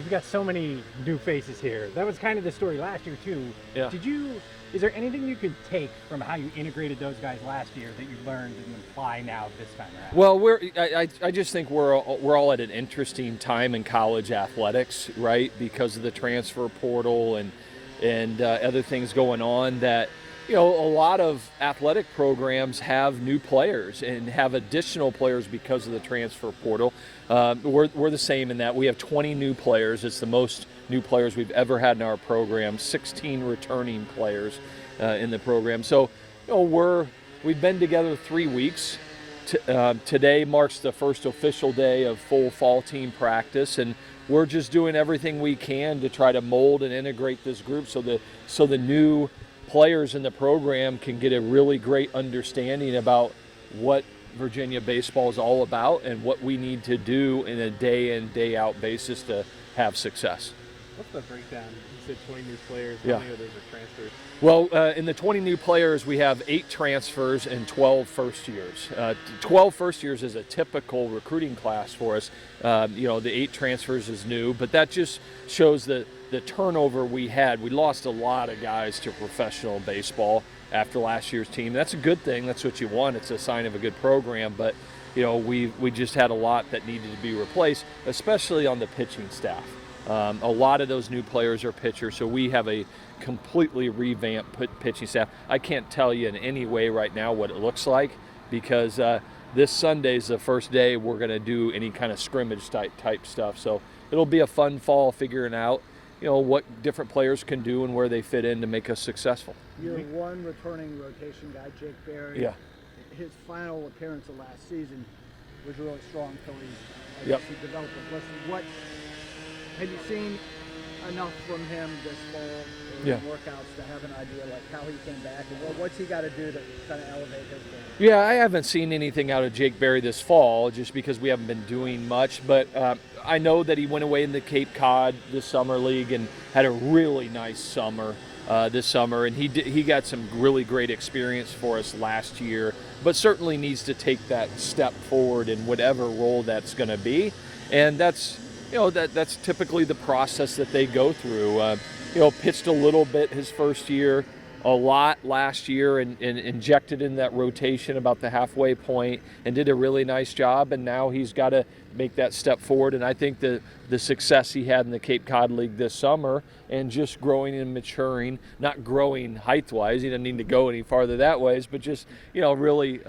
you got so many new faces here. That was kind of the story last year too. Yeah. Is there anything you could take from how you integrated those guys last year that you learned and apply now this time around? Well, I just think we're all at an interesting time in college athletics, right? Because of the transfer portal and other things going on that, a lot of athletic programs have new players and have additional players because of the transfer portal. We're the same in that we have 20 new players. It's the most new players we've ever had in our program, 16 returning players in the program. So, we've been together 3 weeks. Today marks the first official day of full fall team practice, and we're just doing everything we can to try to mold and integrate this group so the new players in the program can get a really great understanding about what Virginia baseball is all about and what we need to do in a day in, day out basis to have success. What's the breakdown? You said 20 new players. Yeah. How many of those are transfers? Well, in the 20 new players, we have 8 transfers and 12 first years. 12 first years is a typical recruiting class for us. The 8 transfers is new, but that just shows the turnover we had. We lost a lot of guys to professional baseball after last year's team. That's a good thing. That's what you want. It's a sign of a good program. But, we just had a lot that needed to be replaced, especially on the pitching staff. A lot of those new players are pitchers, so we have a completely revamped pitching staff. I can't tell you in any way right now what it looks like because this Sunday is the first day we're going to do any kind of scrimmage type stuff. So it'll be a fun fall figuring out, what different players can do and where they fit in to make us successful. Your one returning rotation guy, Jake Berry. Yeah. His final appearance of last season was really strong until he Yep. developed a blister. What have you seen enough from him this fall in Yeah. workouts to have an idea like how he came back and what's he got to do to kind of elevate his game? Yeah, I haven't seen anything out of Jake Berry this fall just because we haven't been doing much, but I know that he went away in the Cape Cod this summer league and had a really nice summer this summer, and he got some really great experience for us last year, but certainly needs to take that step forward in whatever role that's going to be, and that's that's typically the process that they go through. Pitched a little bit his first year, a lot last year, and injected in that rotation about the halfway point and did a really nice job, and now he's got to make that step forward. And I think the success he had in the Cape Cod League this summer and just growing and maturing, not growing height-wise, he doesn't need to go any farther that ways, but just really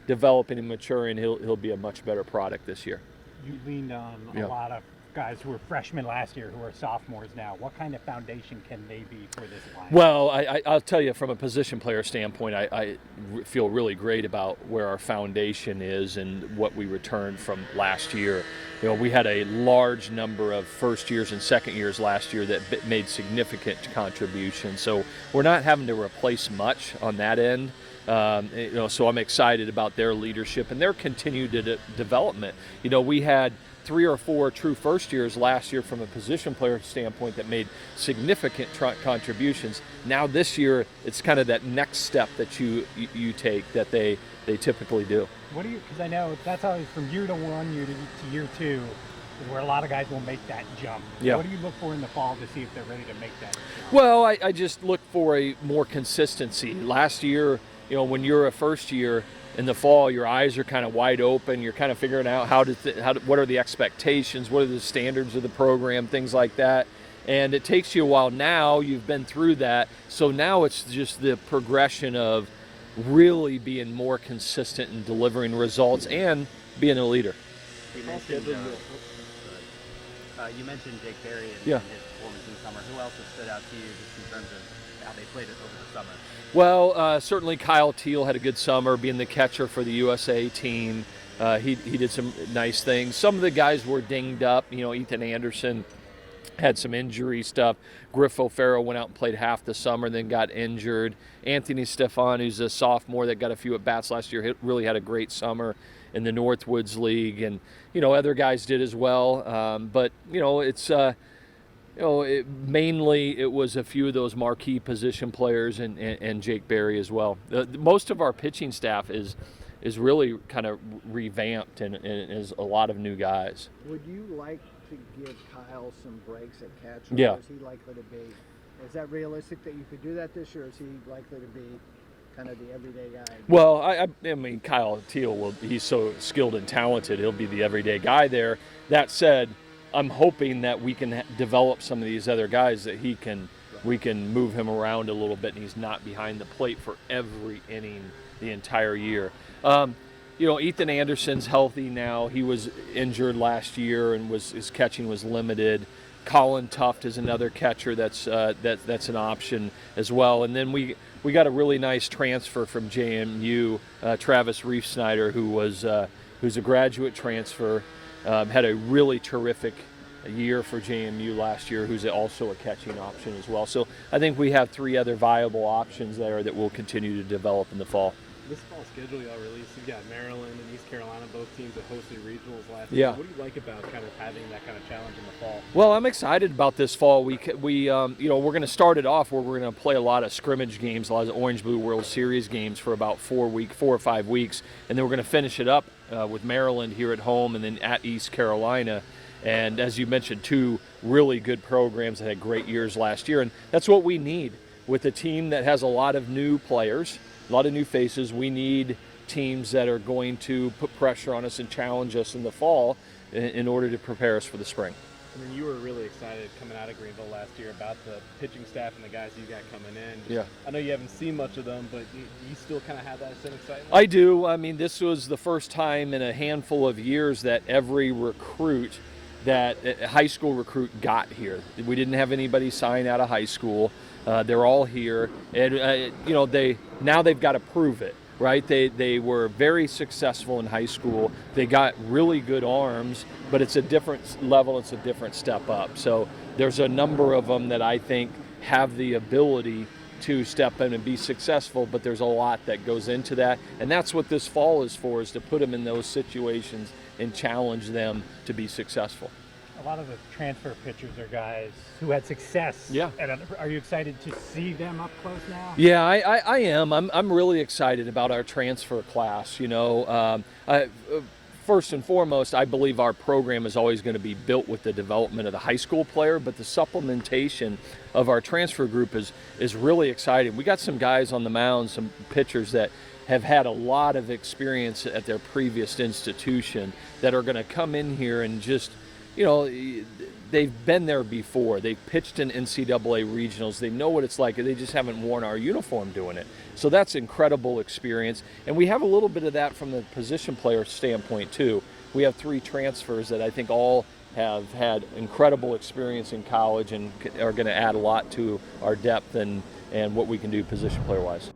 developing and maturing, he'll be a much better product this year. You leaned on a lot of guys who were freshmen last year who are sophomores now. What kind of foundation can they be for this line? Well, I'll tell you from a position player standpoint, I feel really great about where our foundation is and what we returned from last year. We had a large number of first years and second years last year that made significant contributions. So we're not having to replace much on that end. So I'm excited about their leadership and their continued development. We had 3 or 4 true first years last year from a position player standpoint that made significant contributions. Now this year, it's kind of that next step that you take that they typically do. Because I know that's always from year to 1, year to year 2, is where a lot of guys will make that jump. Yeah. What do you look for in the fall to see if they're ready to make that jump? Well, I just look for a more consistency. Last year, when you're a first year in the fall, your eyes are kind of wide open. You're kind of figuring out what are the expectations, what are the standards of the program, things like that. And it takes you a while. Now you've been through that, so now it's just the progression of really being more consistent in delivering results and being a leader. You mentioned Jake Berry and Yeah. his performance in the summer. Who else has stood out to you just in terms of how they played it over the summer? Well, certainly Kyle Thiel had a good summer being the catcher for the USA team. He did some nice things. Some of the guys were dinged up. Ethan Anderson had some injury stuff. Griff O'Farrell went out and played half the summer, then got injured. Anthony Stefan, who's a sophomore that got a few at-bats last year, really had a great summer in the Northwoods League. And, other guys did as well. But, it's... mainly it was a few of those marquee position players and Jake Berry as well. Most of our pitching staff is really kind of revamped and is a lot of new guys. Would you like to to give Kyle some breaks at catch? Yeah. Or is he likely to be? Is that realistic that you could do that this year? Or is he likely to be kind of the everyday guy? Well, I mean, Kyle Thiel he's so skilled and talented, he'll be the everyday guy there. That said, I'm hoping that we can develop some of these other guys that we can move him around a little bit and he's not behind the plate for every inning the entire year. Ethan Anderson's healthy now. He was injured last year and his catching was limited. Colin Tuft is another catcher that's an option as well. And then we got a really nice transfer from JMU, Travis Reefsnyder, who's a graduate transfer, had a really terrific year for JMU last year, who's also a catching option as well. So I think we have 3 other viable options there that we'll continue to develop in the fall. This fall schedule y'all released, you've got Maryland and East Carolina, both teams that hosted regionals last Yeah. year. What do you like about kind of having that kind of challenge in the fall? Well, I'm excited about this fall. We're going to start it off where we're going to play a lot of scrimmage games, a lot of Orange Blue World Series games for about 4 or 5 weeks, and then we're going to finish it up with Maryland here at home and then at East Carolina. And as you mentioned, 2 really good programs that had great years last year, and that's what we need with a team that has a lot of new players, a lot of new faces. We need teams that are going to put pressure on us and challenge us in the fall in order to prepare us for the spring. I mean, you were really excited coming out of Greenville last year about the pitching staff and the guys you got coming in. Yeah. I know you haven't seen much of them, but you still kind of have that same excitement? I do. I mean, this was the first time in a handful of years that every recruit, that a high school recruit, got here. We didn't have anybody sign out of high school. They're all here, and they've got to prove it, right? They were very successful in high school. They got really good arms, but it's a different level. It's a different step up. So there's a number of them that I think have the ability to step in and be successful, but there's a lot that goes into that, and that's what this fall is for, is to put them in those situations and challenge them to be successful. A lot of the transfer pitchers are guys who had success. Yeah. And are you excited to see them up close now? Yeah, I am. I'm really excited about our transfer class. First and foremost, I believe our program is always going to be built with the development of the high school player, but the supplementation of our transfer group is really exciting. We got some guys on the mound, some pitchers that have had a lot of experience at their previous institution that are going to come in here and just, they've been there before. They've pitched in NCAA regionals. They know what it's like. They just haven't worn our uniform doing it. So that's incredible experience. And we have a little bit of that from the position player standpoint too. We have 3 transfers that I think all have had incredible experience in college and are going to add a lot to our depth and what we can do position player wise.